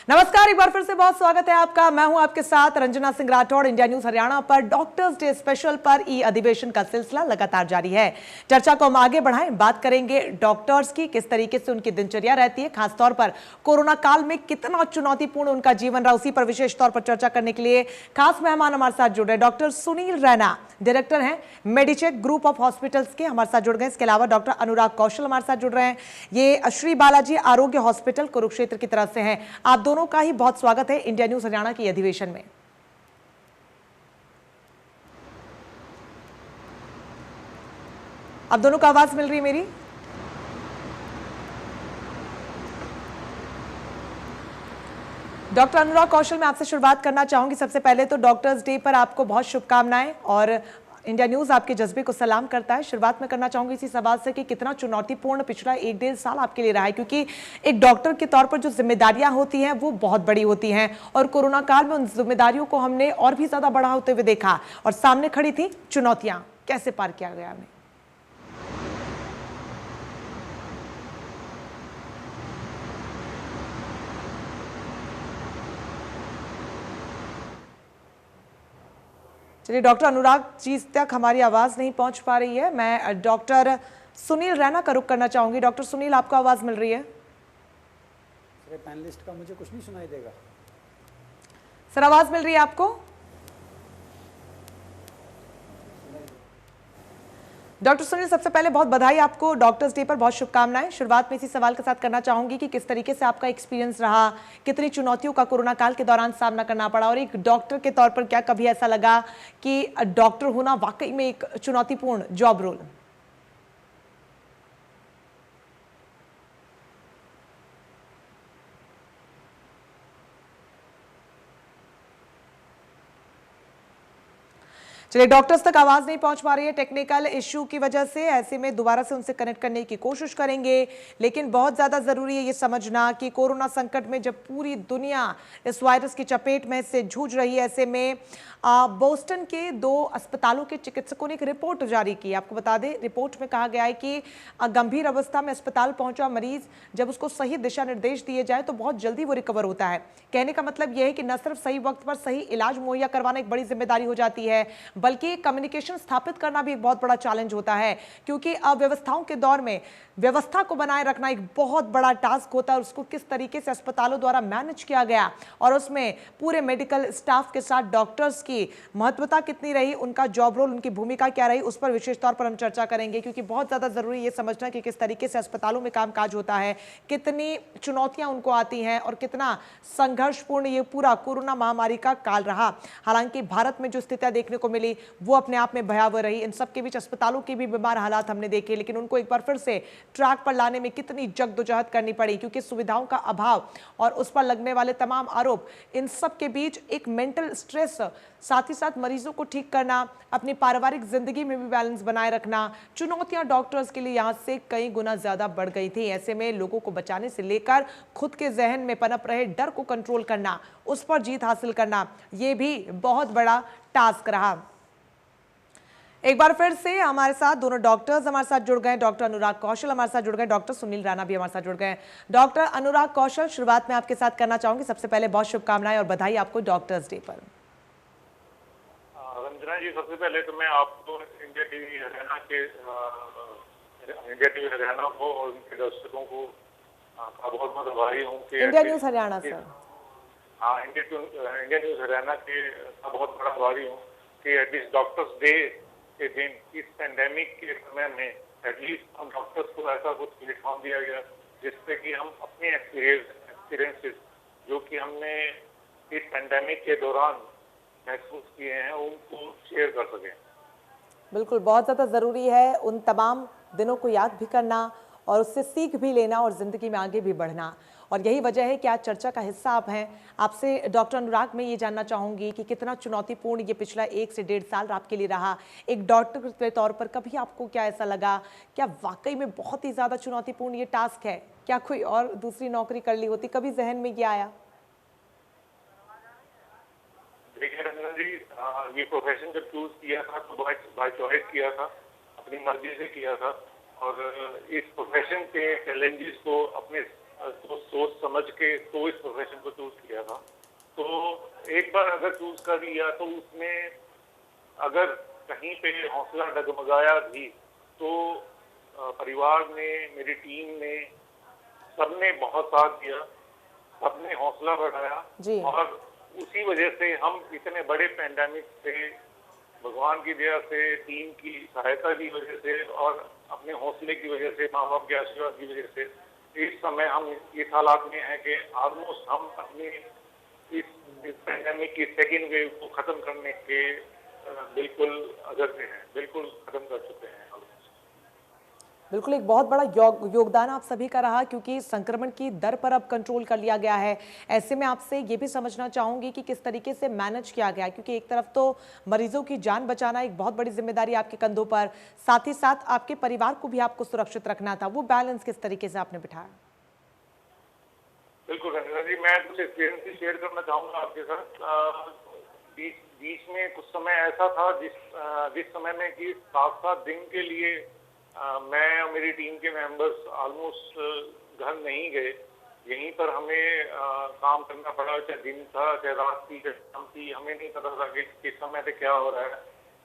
नमस्कार, एक बार फिर से बहुत स्वागत है आपका। मैं हूं आपके साथ रंजना सिंह राठौड़। इंडिया न्यूज हरियाणा पर डॉक्टर्स डे स्पेशल पर ई अधिवेशन का सिलसिला लगातार जारी है। चर्चा को हम आगे बढ़ाएं, बात करेंगे डॉक्टर्स की, किस तरीके से उनकी दिनचर्या रहती है, खासतौर पर कोरोना काल में कितना चुनौतीपूर्ण उनका जीवन रहा। उसी पर विशेष तौर पर चर्चा करने के लिए खास मेहमान हमारे साथ जुड़ रहे हैं। डॉक्टर सुनील रैना डायरेक्टर हैं मेडिचेक ग्रुप ऑफ हॉस्पिटल्स के, हमारे साथ जुड़ गए। इसके अलावा डॉक्टर अनुराग कौशल हमारे साथ जुड़ रहे हैं, ये श्री बालाजी आरोग्य हॉस्पिटल कुरुक्षेत्र की तरफ से हैं। आप दोनों का ही बहुत स्वागत है इंडिया न्यूज हरियाणा की अधिवेशन में। आप दोनों को आवाज मिल रही है मेरी? डॉक्टर अनुराग कौशल, मैं आपसे शुरुआत करना चाहूंगी। सबसे पहले तो डॉक्टर्स डे पर आपको बहुत शुभकामनाएं और इंडिया न्यूज आपके जज्बे को सलाम करता है। शुरुआत में करना चाहूंगी इसी सवाल से कि कितना चुनौतीपूर्ण पिछला 1-1.5 साल आपके लिए रहा है, क्योंकि एक डॉक्टर के तौर पर जो जिम्मेदारियां होती हैं वो बहुत बड़ी होती हैं और कोरोना काल में उन जिम्मेदारियों को हमने और भी ज्यादा बढ़ा होते हुए देखा और सामने खड़ी थी चुनौतियां। कैसे पार किया गया हमें? चलिए, डॉक्टर अनुराग जी तक हमारी आवाज नहीं पहुंच पा रही है। मैं डॉक्टर सुनील रैना का रुख करना चाहूंगी। डॉक्टर सुनील, आपको आवाज मिल रही है? सर, पैनलिस्ट का मुझे कुछ नहीं सुनाई देगा। सर, आवाज मिल रही है आपको? डॉक्टर सुनील, सबसे पहले बहुत बधाई आपको, डॉक्टर्स डे पर बहुत शुभकामनाएं। शुरुआत में इसी सवाल के साथ करना चाहूंगी कि किस तरीके से आपका एक्सपीरियंस रहा, कितनी चुनौतियों का कोरोना काल के दौरान सामना करना पड़ा, और एक डॉक्टर के तौर पर क्या कभी ऐसा लगा कि डॉक्टर होना वाकई में एक चुनौतीपूर्ण जॉब रोल? चलिए, डॉक्टर्स तक आवाज नहीं पहुंच पा रही है टेक्निकल इश्यू की वजह से। ऐसे में दोबारा से उनसे कनेक्ट करने की कोशिश करेंगे, लेकिन बहुत ज्यादा जरूरी है ये समझना कि कोरोना संकट में जब पूरी दुनिया इस वायरस की चपेट में से जूझ रही है, ऐसे में बोस्टन के 2 अस्पतालों के चिकित्सकों ने एक रिपोर्ट जारी की। आपको बता दें, रिपोर्ट में कहा गया है कि गंभीर अवस्था में अस्पताल पहुंचा मरीज जब उसको सही दिशा निर्देश दिए जाए तो बहुत जल्दी वो रिकवर होता है। कहने का मतलब यह है कि न सिर्फ सही वक्त पर सही इलाज मुहैया करवाना एक बड़ी जिम्मेदारी हो जाती है, बल्कि कम्युनिकेशन स्थापित करना भी एक बहुत बड़ा चैलेंज होता है, क्योंकि अव्यवस्थाओं के दौर में व्यवस्था को बनाए रखना एक बहुत बड़ा टास्क होता है। उसको किस तरीके से अस्पतालों द्वारा मैनेज किया गया और उसमें पूरे मेडिकल स्टाफ के साथ डॉक्टर्स की महत्वता कितनी रही, उनका जॉब रोल, उनकी भूमिका क्या रही, उस पर विशेष तौर पर हम चर्चा करेंगे, क्योंकि बहुत ज्यादा जरूरी ये समझना कि किस तरीके से अस्पतालों में कामकाज होता है, कितनी चुनौतियां उनको आती हैं और कितना संघर्षपूर्ण ये पूरा कोरोना महामारी का काल रहा। हालांकि भारत में जो स्थितियां देखने को मिली वो अपने आप में भयावह रही। इन सब के बीच अस्पतालों के भी बीमार हालात हमने देखे, लेकिन उनको एक बार फिर से ट्रैक पर लाने में कितनी जद्दोजहद करनी पड़ी, क्योंकि सुविधाओं का अभाव और उस पर लगने वाले तमाम आरोप, इन सब के बीच एक मेंटल स्ट्रेस, साथ ही साथ मरीजों को ठीक करना, अपनी पारिवारिक जिंदगी में भी बैलेंस बनाए रखना, चुनौतियां डॉक्टर्स के लिए यहां से कई गुना ज्यादा बढ़ गई थी। ऐसे में लोगों को बचाने से लेकर खुद के जहन में पनप रहे डर को कंट्रोल करना, उस पर जीत हासिल करना, यह भी बहुत बड़ा टास्क रहा। एक बार फिर से हमारे साथ दोनों डॉक्टर्स हमारे साथ जुड़ गए। डॉक्टर अनुराग कौशल हमारे साथ जुड़ गए, डॉक्टर सुनील रैना भी हमारे साथ जुड़ गए। डॉक्टर अनुराग कौशल, शुरुआत में आपके साथ करना चाहूंगी। सबसे पहले बहुत शुभकामनाएं और बधाई आपको डॉक्टर्स डे पर। रंजना जी, सबसे पहले तो मैं आपको इंडिया टीवी हरियाणा को और उनके दर्शकों को का बहुत बहुत आभारी हूँ कि इंडिया न्यूज हरियाणा सर। हाँ, इंडिया न्यूज हरियाणा के का बहुत बड़ा आभारी हूँ कि एटलीस्ट डॉक्टर्स डे के दिन, इस पेंडेमिक के समय में एटलीस्ट हम डॉक्टर्स को ऐसा कुछ प्लेटफॉर्म दिया गया जिससे कि हम अपने एक्सपीरियंसेस जो कि हमने इस पेंडेमिक के दौरान महसूस किए हैं उनको शेयर कर सकें। बिल्कुल, बहुत ज़्यादा ज़रूरी है उन तमाम दिनों को याद भी करना और उससे सीख भी लेना और ज़िंदगी में आगे भी बढ़ना, और यही वजह है कि आज चर्चा का हिस्सा आप हैं। आपसे डॉक्टर अनुराग, मैं ये जानना चाहूँगी कि कितना चुनौतीपूर्ण ये पिछला 1 से 1.5 साल आपके लिए रहा। एक डॉक्टर के तौर पर कभी आपको क्या ऐसा लगा, क्या वाकई में बहुत ही ज़्यादा चुनौतीपूर्ण ये टास्क है? क्या कोई और दूसरी नौकरी कर ली होती? कभी जहन में ये आया? देखिए रंजना जी, ये प्रोफेशन जब चूज किया था तो बाय चॉइस किया था, अपनी मर्जी से किया था, और इस प्रोफेशन के चैलेंजेस को अपने तो सोच समझ के तो इस प्रोफेशन को चूज किया था। तो एक बार अगर चूज कर लिया तो उसमें अगर कहीं पे हौसला डगमगाया भी तो परिवार ने, मेरी टीम ने, सबने बहुत साथ दिया, सबने हौसला बढ़ाया जी। और उसी वजह से हम इतने बड़े पैंडेमिक से, भगवान की दया से, टीम की सहायता की वजह से और अपने हौसले की वजह से, माँ बाप के आशीर्वाद की वजह से इस समय हम इस हालात में हैं कि ऑलमोस्ट हम अपने इस पैंडेमिक की सेकेंड वेव को खत्म करने के बिल्कुल अगर में हैं, बिल्कुल खत्म कर चुके हैं। बिल्कुल एक बहुत बड़ा योगदान आप सभी का रहा, क्योंकि संक्रमण की दर पर अब कंट्रोल कर लिया गया है। ऐसे में आपसे ये भी समझना चाहूंगी कि किस तरीके से मैनेज किया गया, क्योंकि एक तरफ तो मरीजों की जान बचाना एक बहुत बड़ी जिम्मेदारी आपके कंधों पर, साथ ही साथ आपके परिवार को भी आपको सुरक्षित रखना था। वो बैलेंस किस तरीके से आपने बिठाया? बिल्कुल रंजना जी, मैं कुछ एक्सपीरियंस शेयर करना चाहूंगा आपके साथ। बीच में कुछ समय ऐसा था जिस समय में कि 7-7 दिन के लिए मैं और मेरी टीम के मेंबर्स ऑलमोस्ट घर नहीं गए। यहीं पर हमें काम करना पड़ा, चाहे दिन था, चाहे रात थी, चाहे शाम थी, हमें नहीं पता था कि किस समय पे क्या हो रहा है।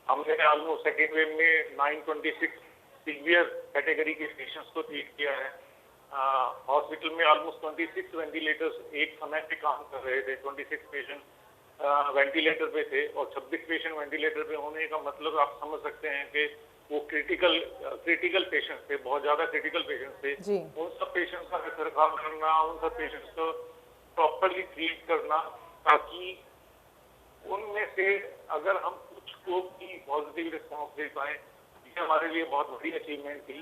हमने ऑलमोस्ट सेकेंड वेव में 926 सीवियर कैटेगरी के पेशेंट्स को ट्रीट किया है। हॉस्पिटल में ऑलमोस्ट 26 वेंटिलेटर्स एक समय पे काम कर रहे थे। 26 पेशेंट वेंटिलेटर पे थे और 26 पेशेंट वेंटिलेटर पे होने का मतलब आप समझ सकते हैं कि वो क्रिटिकल पेशेंट्स थे, बहुत ज्यादा क्रिटिकल पेशेंट्स थे। उन सब पेशेंट्स का रखरखाव करना, उन सब पेशेंट्स को प्रॉपरली ट्रीट करना, ताकि उनमें से अगर हम कुछ को भी पॉजिटिव रिस्पॉन्स दे पाए, ये हमारे लिए बहुत बड़ी अचीवमेंट थी।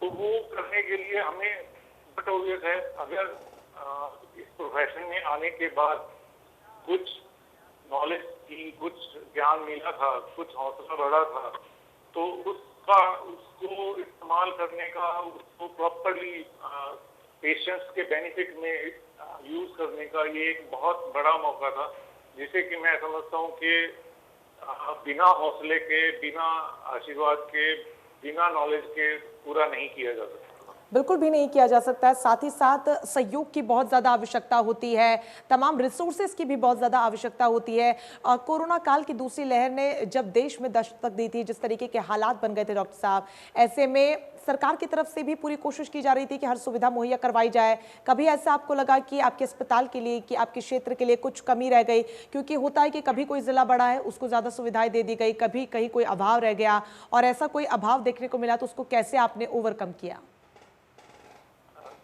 तो वो करने के लिए हमें बट ऑब्वियस है, अगर इस प्रोफेशन में आने के बाद कुछ नॉलेज की, कुछ ज्ञान मिला था, कुछ हौसला बढ़ा था, तो उसको इस्तेमाल करने का, उसको प्रॉपरली पेशेंट्स के बेनिफिट में यूज करने का ये एक बहुत बड़ा मौका था, जिसे कि मैं समझता हूँ कि बिना हौसले के, बिना आशीर्वाद के, बिना नॉलेज के पूरा नहीं किया जा सकता। बिल्कुल भी नहीं किया जा सकता है। साथ ही साथ सहयोग की बहुत ज़्यादा आवश्यकता होती है, तमाम रिसोर्सेज की भी बहुत ज़्यादा आवश्यकता होती है। कोरोना काल की दूसरी लहर ने जब देश में दस्तक दी थी, जिस तरीके के हालात बन गए थे डॉक्टर साहब, ऐसे में सरकार की तरफ से भी पूरी कोशिश की जा रही थी कि हर सुविधा मुहैया करवाई जाए। कभी ऐसा आपको लगा कि आपके अस्पताल के लिए, कि आपके क्षेत्र के लिए कुछ कमी रह गई? क्योंकि होता है कि कभी कोई जिला बड़ा है, उसको ज़्यादा सुविधाएं दे दी गई, कभी कहीं कोई अभाव रह गया, और ऐसा कोई अभाव देखने को मिला तो उसको कैसे आपने ओवरकम किया?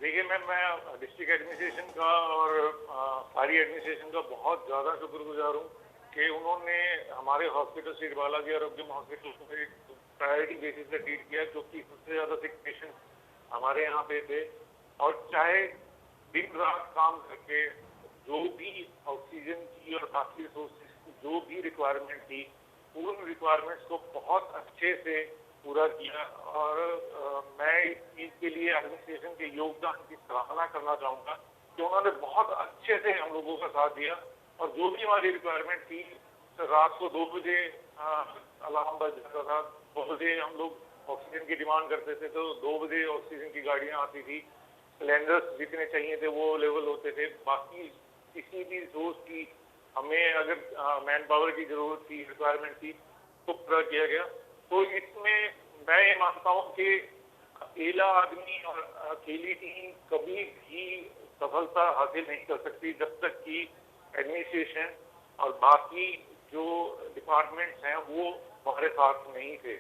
देखिए मैं डिस्ट्रिक्ट एडमिनिस्ट्रेशन का और सारी एडमिनिस्ट्रेशन का बहुत ज़्यादा शुक्रगुजार हूँ कि उन्होंने हमारे हॉस्पिटल श्री बालाजी आरोग्यम हॉस्पिटल को एक प्रायोरिटी बेसिस पे ट्रीट किया, क्योंकि सबसे ज़्यादा सिक पेशेंट हमारे यहाँ पे थे। और चाहे दिन रात काम करके जो भी ऑक्सीजन की और बाकी रिसोर्सेज की जो भी रिक्वायरमेंट थी, उन रिक्वायरमेंट्स को बहुत अच्छे से पूरा किया। और मैं इस चीज के लिए एडमिनिस्ट्रेशन के योगदान की सराहना करना चाहूंगा कि उन्होंने बहुत अच्छे से हम लोगों का साथ दिया। और जो भी हमारी रिक्वायरमेंट थी, रात को 2 बजे अलार्म बज जाता था, 2 बजे हम लोग ऑक्सीजन की डिमांड करते थे तो 2 बजे ऑक्सीजन की गाड़ियां आती थी, सिलेंडर्स जितने चाहिए थे वो अवेलेबल होते थे। बाकी किसी भी रिसोर्स की हमें अगर मैन पावर की जरूरत थी, रिक्वायरमेंट थी, तो पूरा किया गया। तो इसमें मैं ये मानता हूँ कि अकेला आदमी और अकेली टीम कभी भी सफलता हासिल नहीं कर सकती जब तक कि एडमिनिस्ट्रेशन और बाकी जो डिपार्टमेंट्स हैं वो हमारे साथ नहीं थे।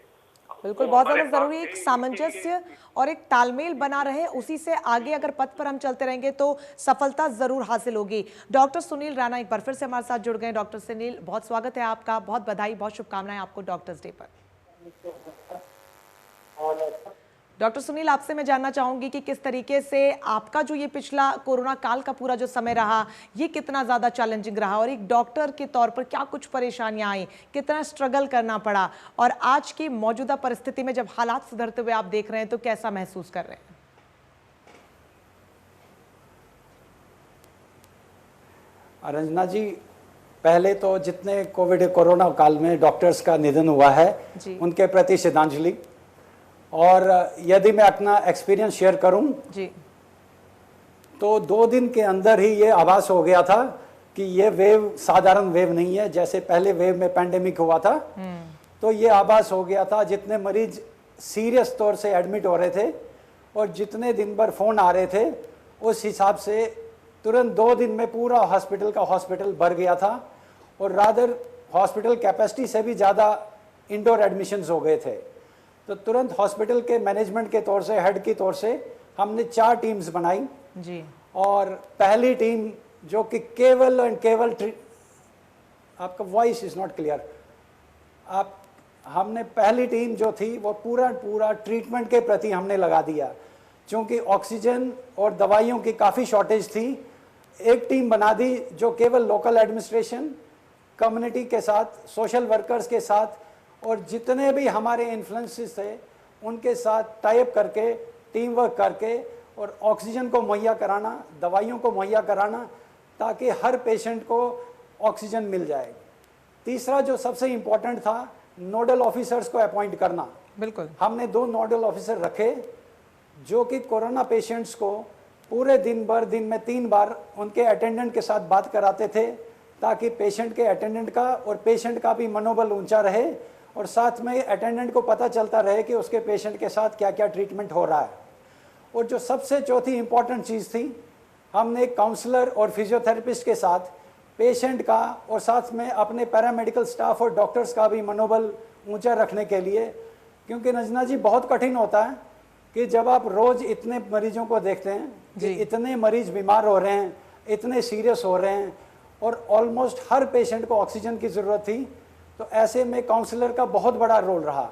बिल्कुल, बहुत ज़्यादा ज़रूरी एक सामंजस्य और एक तालमेल बना रहे, उसी से आगे अगर पथ पर हम चलते रहेंगे तो सफलता ज़रूर हासिल होगी। डॉक्टर सुनील राणा एक बार फिर से हमारे साथ जुड़ गए। डॉक्टर सुनील, बहुत स्वागत है आपका, बहुत बधाई, बहुत शुभकामनाएं आपको डॉक्टर्स डे पर। डॉक्टर सुनील, आपसे मैं जानना चाहूंगी कि किस तरीके से आपका जो ये पिछला कोरोना काल का पूरा जो समय रहा, ये कितना ज़्यादा चैलेंजिंग रहा, और एक डॉक्टर के तौर पर क्या कुछ परेशानियां आई, कितना स्ट्रगल करना पड़ा, और आज की मौजूदा परिस्थिति में जब हालात सुधरते हुए आप देख रहे हैं तो कैसा महसूस कर रहे हैं? रंजना जी, पहले तो जितने कोरोना काल में डॉक्टर्स का निधन हुआ है उनके प्रति श्रद्धांजलि। और यदि मैं अपना एक्सपीरियंस शेयर करूं जी, तो 2 दिन के अंदर ही ये आभास हो गया था कि ये वेव साधारण वेव नहीं है, जैसे पहले वेव में पैंडेमिक हुआ था। तो ये आभास हो गया था। जितने मरीज सीरियस तौर से एडमिट हो रहे थे और जितने दिन भर फ़ोन आ रहे थे, उस हिसाब से तुरंत 2 दिन में पूरा हॉस्पिटल भर गया था और रादर हॉस्पिटल कैपेसिटी से भी ज़्यादा इंडोर एडमिशन्स हो गए थे। तो तुरंत हॉस्पिटल के मैनेजमेंट के तौर से, हेड की तौर से हमने 4 टीम्स बनाई जी। और पहली टीम जो कि केवल एंड केवल आपका वॉइस इज नॉट क्लियर। हमने पहली टीम जो थी वो पूरा ट्रीटमेंट के प्रति हमने लगा दिया, क्योंकि ऑक्सीजन और दवाइयों की काफ़ी शॉर्टेज थी। एक टीम बना दी जो केवल लोकल एडमिनिस्ट्रेशन, कम्युनिटी के साथ, सोशल वर्कर्स के साथ और जितने भी हमारे इन्फ्लुएंसेस थे उनके साथ टाइप करके, टीम वर्क करके और ऑक्सीजन को मुहैया कराना, दवाइयों को मुहैया कराना, ताकि हर पेशेंट को ऑक्सीजन मिल जाए। तीसरा जो सबसे इम्पोर्टेंट था, नोडल ऑफिसर्स को अपॉइंट करना। बिल्कुल, हमने 2 नोडल ऑफिसर रखे जो कि कोरोना पेशेंट्स को पूरे दिन में 3 बार उनके अटेंडेंट के साथ बात कराते थे, ताकि पेशेंट के अटेंडेंट का और पेशेंट का भी मनोबल ऊंचा रहे और साथ में अटेंडेंट को पता चलता रहे कि उसके पेशेंट के साथ क्या क्या ट्रीटमेंट हो रहा है। और जो सबसे चौथी इंपॉर्टेंट चीज़ थी, हमने काउंसलर और फिजियोथेरेपिस्ट के साथ पेशेंट का और साथ में अपने पैरामेडिकल स्टाफ और डॉक्टर्स का भी मनोबल ऊंचा रखने के लिए, क्योंकि रंजना जी बहुत कठिन होता है कि जब आप रोज़ इतने मरीजों को देखते हैं कि इतने मरीज बीमार हो रहे हैं, इतने सीरियस हो रहे हैं और ऑलमोस्ट हर पेशेंट को ऑक्सीजन की ज़रूरत थी, तो ऐसे में काउंसलर का बहुत बड़ा रोल रहा।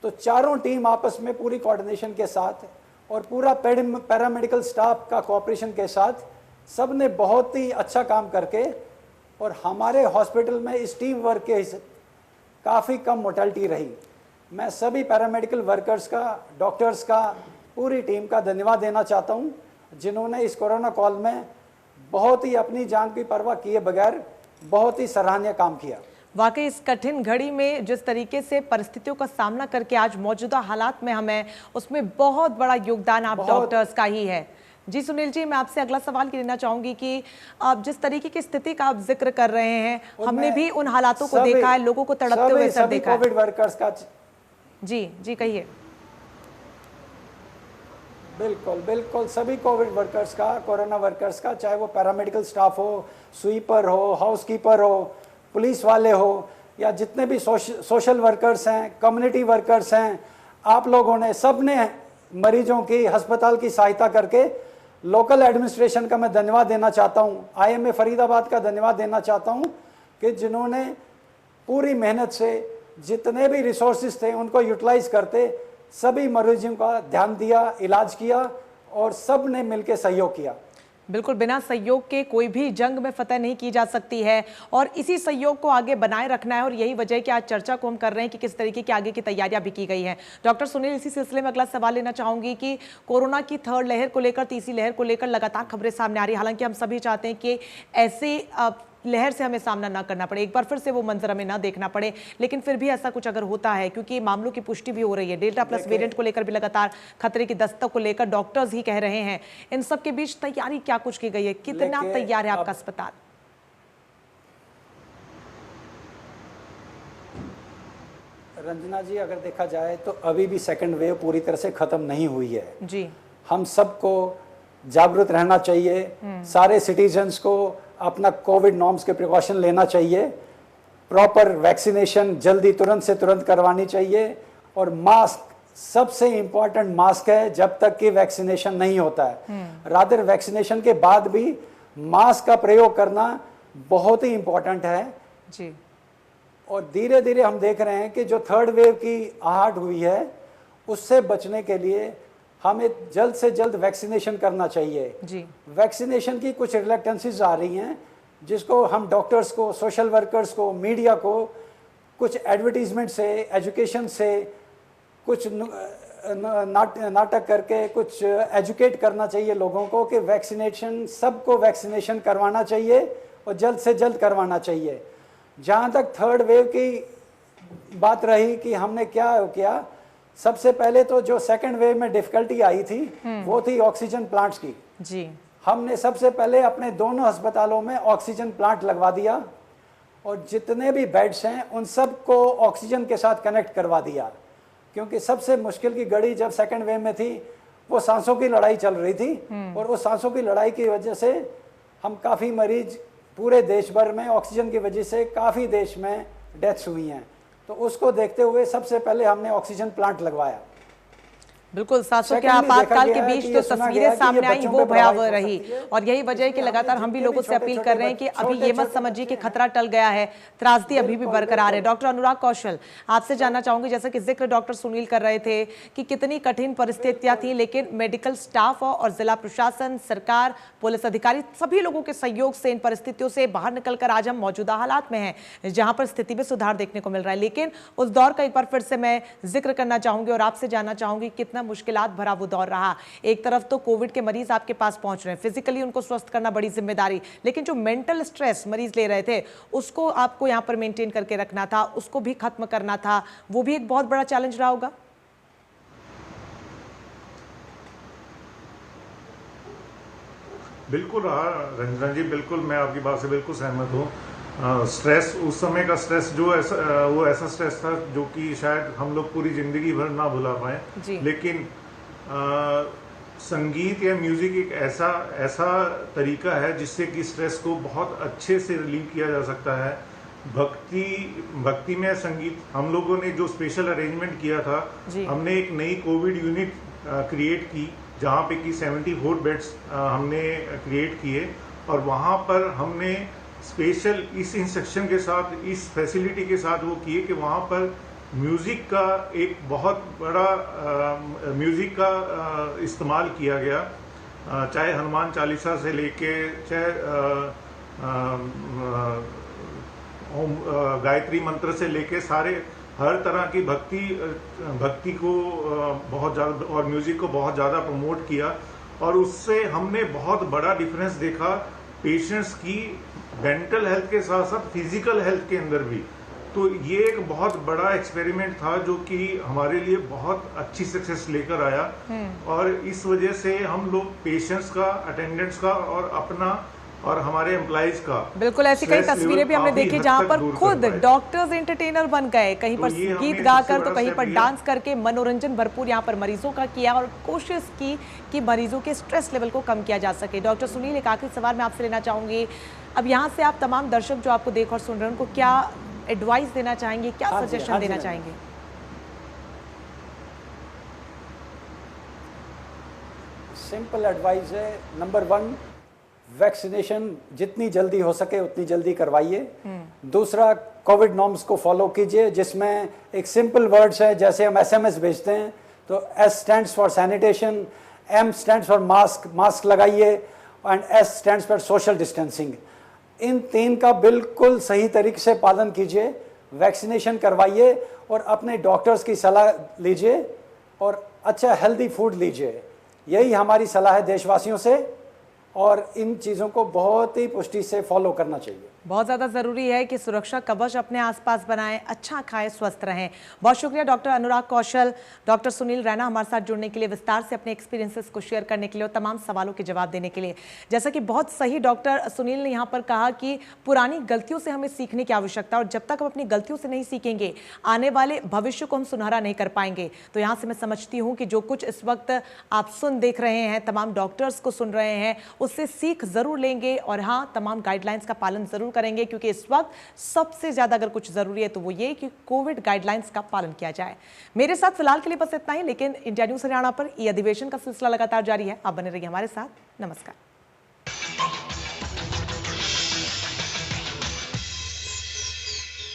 तो चारों टीम आपस में पूरी कोऑर्डिनेशन के साथ और पूरा पैरामेडिकल स्टाफ का कोऑपरेशन के साथ सब ने बहुत ही अच्छा काम करके और हमारे हॉस्पिटल में इस टीम वर्क के काफ़ी कम मोर्टेलिटी रही। मैं सभी पैरामेडिकल वर्कर्स का, डॉक्टर्स का, पूरी टीम का धन्यवाद देना चाहता हूं, जिन्होंने इस कोरोना कॉल में बहुत ही अपनी जान की परवाह किए बगैर बहुत ही सराहनीय काम किया। वाकई इस कठिन घड़ी में जिस तरीके से परिस्थितियों का सामना करके आज मौजूदा हालात में हमें, उसमें बहुत बड़ा योगदान आप डॉक्टर्स का ही है। जी सुनील जी, मैं आपसे अगला सवाल लेना चाहूंगी कि आप जिस तरीके की स्थिति का आप जिक्र कर रहे हैं, हमने भी उन हालातों को देखा है, लोगों को तड़पते हुए सर देखा है। कोविड वर्कर्स का जी कहिए। बिल्कुल सभी कोविड वर्कर्स का, कोरोना वर्कर्स का, चाहे वो पैरामेडिकल स्टाफ हो, स्वीपर हो, हाउसकीपर हो, पुलिस वाले हो या जितने भी सोशल वर्कर्स हैं, कम्युनिटी वर्कर्स हैं, आप लोगों ने, सब ने मरीजों की, अस्पताल की सहायता करके लोकल एडमिनिस्ट्रेशन का मैं धन्यवाद देना चाहता हूं, IMA फरीदाबाद का धन्यवाद देना चाहता हूं कि जिन्होंने पूरी मेहनत से जितने भी रिसोर्सेज थे उनको यूटिलाइज करते सभी मरीजों का ध्यान दिया, इलाज किया और सब ने मिलकर सहयोग किया। बिल्कुल, बिना सहयोग के कोई भी जंग में फतह नहीं की जा सकती है और इसी सहयोग को आगे बनाए रखना है और यही वजह है कि आज चर्चा को हम कर रहे हैं कि किस तरीके की आगे की तैयारियां भी की गई हैं। डॉक्टर सुनील, इसी सिलसिले में अगला सवाल लेना चाहूंगी कि कोरोना की 3rd लहर को लेकर, तीसरी लहर को लेकर लगातार खबरें सामने आ रही है। हालांकि हम सभी चाहते हैं कि ऐसे लहर से हमें सामना ना करना पड़े, एक बार फिर से वो मंजर हमें ना देखना पड़े, लेकिन फिर भी ऐसा कुछ अगर होता है, क्योंकि मामलों की पुष्टि भी हो रही है, डेल्टा प्लस वेरिएंट को लेकर भी लगातार खतरे की दस्तक को लेकर डॉक्टर्स ही कह रहे हैं, इन सब के बीच तैयारी क्या कुछ की गई है, कितना तैयार है आपका अस्पताल? रंजना जी, अगर देखा जाए तो अभी भी सेकंड वेव पूरी तरह से खत्म नहीं हुई है जी। हम सबको जागरूक रहना चाहिए, सारे सिटीजन्स को अपना कोविड नॉर्म्स के प्रिकॉशन लेना चाहिए, प्रॉपर वैक्सीनेशन जल्दी तुरंत से तुरंत करवानी चाहिए और मास्क, सबसे इंपॉर्टेंट मास्क है जब तक कि वैक्सीनेशन नहीं होता है। रादर वैक्सीनेशन के बाद भी मास्क का प्रयोग करना बहुत ही इंपॉर्टेंट है जी। और धीरे धीरे हम देख रहे हैं कि जो 3rd वेव की आहट हुई है उससे बचने के लिए हमें जल्द से जल्द वैक्सीनेशन करना चाहिए जी। वैक्सीनेशन की कुछ रिलेक्टेंसीज आ रही हैं जिसको हम डॉक्टर्स को, सोशल वर्कर्स को, मीडिया को कुछ एडवर्टीजमेंट से, एजुकेशन से, कुछ नाटक करके कुछ एजुकेट करना चाहिए लोगों को कि वैक्सीनेशन, सबको वैक्सीनेशन करवाना चाहिए और जल्द से जल्द करवाना चाहिए। जहाँ तक 3rd वेव की बात रही कि हमने क्या किया, सबसे पहले तो जो 2nd वेव में डिफिकल्टी आई थी वो थी ऑक्सीजन प्लांट्स की। जी। हमने सबसे पहले अपने दोनों अस्पतालों में ऑक्सीजन प्लांट लगवा दिया और जितने भी बेड्स हैं उन सब को ऑक्सीजन के साथ कनेक्ट करवा दिया, क्योंकि सबसे मुश्किल की घड़ी जब सेकेंड वेव में थी वो सांसों की लड़ाई चल रही थी और उस सांसों की लड़ाई की वजह से हम काफ़ी मरीज पूरे देश भर में ऑक्सीजन की वजह से काफ़ी देश में डेथ्स हुई हैं। तो उसको देखते हुए सबसे पहले हमने ऑक्सीजन प्लांट लगवाया। बिल्कुल, सांसों के आपातकाल के बीच जो तस्वीरें सामने आई वो भयावह रही और यही वजह है कि लगातार हम भी लोगों से अपील कर रहे हैं कि अभी ये मत समझिए कि खतरा टल गया है, त्रासदी अभी भी बरकरार है। डॉक्टर अनुराग कौशल, आपसे जानना चाहूंगी, जैसा कि जिक्र डॉक्टर सुनील कर रहे थे कि कितनी कठिन परिस्थितियां थी, लेकिन मेडिकल स्टाफ और जिला प्रशासन, सरकार, पुलिस अधिकारी, सभी लोगों के सहयोग से इन परिस्थितियों से बाहर निकलकर आज हम मौजूदा हालात में हैं जहां पर स्थिति में सुधार देखने को मिल रहा है। लेकिन उस दौर का एक बार फिर से मैं जिक्र करना चाहूंगी और आपसे जानना चाहूंगी कितना मुश्किलात भरा वो दौर रहा। एक तरफ तो कोविड के मरीज आपके पास पहुंच रहे हैं, फिजिकली उनको स्वस्थ करना बड़ी जिम्मेदारी, लेकिन जो मेंटल स्ट्रेस मरीज ले रहे थे उसको आपको यहां पर मेंटेन करके रखना था, उसको भी खत्म करना था, वो भी एक बहुत बड़ा चैलेंज रहा होगा। बिल्कुल रहा रंजना जी, बिल्कुल मैं आपकी बात से बिल्कुल सहमत हूँ। स्ट्रेस, उस समय का स्ट्रेस जो वो ऐसा स्ट्रेस था जो कि शायद हम लोग पूरी जिंदगी भर ना भुला पाए। लेकिन संगीत या म्यूजिक एक ऐसा तरीका है जिससे कि स्ट्रेस को बहुत अच्छे से रिलीव किया जा सकता है। भक्ति में संगीत, हम लोगों ने जो स्पेशल अरेंजमेंट किया था, हमने एक नई कोविड यूनिट क्रिएट की जहाँ पे कि 74 बेड्स हमने क्रिएट किए और वहाँ पर हमने स्पेशल इस इंस्ट्रक्शन के साथ, इस फैसिलिटी के साथ वो किए कि वहाँ पर म्यूज़िक का एक बहुत बड़ा म्यूज़िक का इस्तेमाल किया गया, चाहे हनुमान चालीसा से लेके चाहे गायत्री मंत्र से लेके सारे हर तरह की भक्ति को बहुत ज़्यादा और म्यूज़िक को बहुत ज़्यादा प्रमोट किया और उससे हमने बहुत बड़ा डिफरेंस देखा पेशेंट्स की मेंटल हेल्थ के साथ साथ फिजिकल हेल्थ के अंदर भी। तो ये एक बहुत बड़ा एक्सपेरिमेंट था जो कि हमारे लिए बहुत अच्छी सक्सेस लेकर आया और इस वजह से हम लोग पेशेंट्स का, अटेंडेंट्स का और अपना और हमारे एम्प्लॉइज का, बिल्कुल ऐसी कई तस्वीरें भी हमने देखी जहां पर खुद डॉक्टर्स एंटरटेनर बन गए, कहीं पर गीत गाकर तो कहीं पर डांस करके मनोरंजन भरपूर यहां पर मरीजों का किया और कोशिश की कि मरीजों के स्ट्रेस लेवल को कम किया जा सके। डॉक्टर सुनील, एक आखिरी सवाल मैं आपसे लेना चाहूंगी, अब यहाँ से आप तमाम दर्शक जो आपको देख और सुन रहे हैं उनको क्या एडवाइस देना चाहेंगे, क्या सजेशन देना चाहेंगे? सिंपल एडवाइस है, नंबर 1, वैक्सीनेशन जितनी जल्दी हो सके उतनी जल्दी करवाइए। दूसरा, कोविड नॉर्म्स को फॉलो कीजिए, जिसमें एक सिंपल वर्ड्स है, जैसे हम SMS भेजते हैं तो S stands for sanitation, M stands for mask लगाइए and S stands for social distancing. इन 3 का बिल्कुल सही तरीके से पालन कीजिए, वैक्सीनेशन करवाइए और अपने डॉक्टर्स की सलाह लीजिए और अच्छा हेल्दी फूड लीजिए। यही हमारी सलाह है देशवासियों से और इन चीज़ों को बहुत ही पुष्टि से फॉलो करना चाहिए। बहुत ज़्यादा ज़रूरी है कि सुरक्षा कवच अपने आसपास बनाएं, अच्छा खाएं, स्वस्थ रहें। बहुत शुक्रिया डॉक्टर अनुराग कौशल, डॉक्टर सुनील रैना हमारे साथ जुड़ने के लिए, विस्तार से अपने एक्सपीरियंसेस को शेयर करने के लिए और तमाम सवालों के जवाब देने के लिए। जैसा कि बहुत सही डॉक्टर सुनील ने यहाँ पर कहा कि पुरानी गलतियों से हमें सीखने की आवश्यकता है और जब तक हम अपनी गलतियों से नहीं सीखेंगे आने वाले भविष्य को हम सुनहरा नहीं कर पाएंगे। तो यहाँ से मैं समझती हूँ कि जो कुछ इस वक्त आप देख रहे हैं, तमाम डॉक्टर्स को सुन रहे हैं, उससे सीख जरूर लेंगे और हाँ, तमाम गाइडलाइंस का पालन जरूर करेंगे, क्योंकि इस वक्त सबसे ज्यादा अगर कुछ जरूरी है तो वो ये कि कोविड गाइडलाइंस का पालन किया जाए। मेरे साथ फिलहाल के लिए बस इतना ही, लेकिन इंडिया न्यूज़ हरियाणा पर ई अधिवेशन का सिलसिला लगातार जारी है। आप बने रहिए हमारे साथ। नमस्कार।